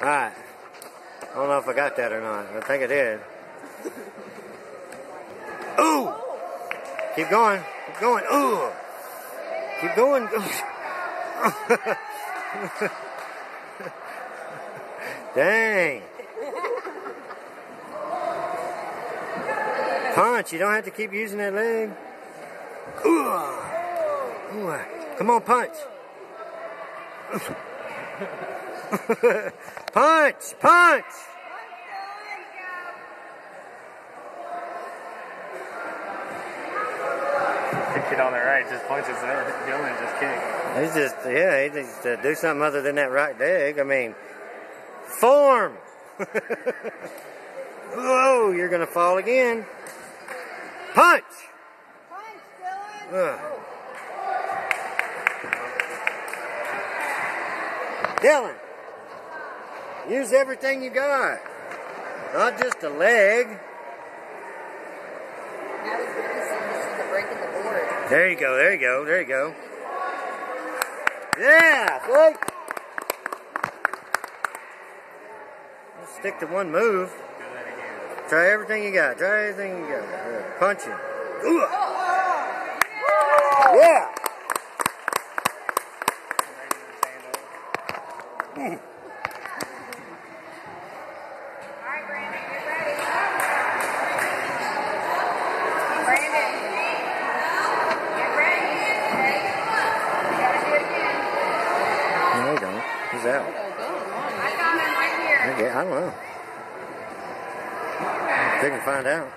Alright. I don't know if I got that or not. I think I did. Ooh! Keep going. Keep going. Ooh! Keep going. Dang. Punch. You don't have to keep using that leg. Ooh. Ooh. Come on, punch. Punch. Punch. Kick it on the right, just punches there. Dylan just kicked. He's just, yeah, he needs to do something other than that right leg. I mean, form. Whoa, you're going to fall again. Punch. Punch, Dylan. Dylan, use everything you got. Not just a leg. Now he's releasing this is the breaking the board. There you go, there you go, there you go. Yeah, boy. Let's stick to one move. Try everything you got. Try everything you got. Yeah. Punch him. Ooh. Yeah. All right, Brandon, get ready. Brandon, get ready. Okay. You gotta do it again. No, he don't. He's out. I got him right here. I don't know. They can find out.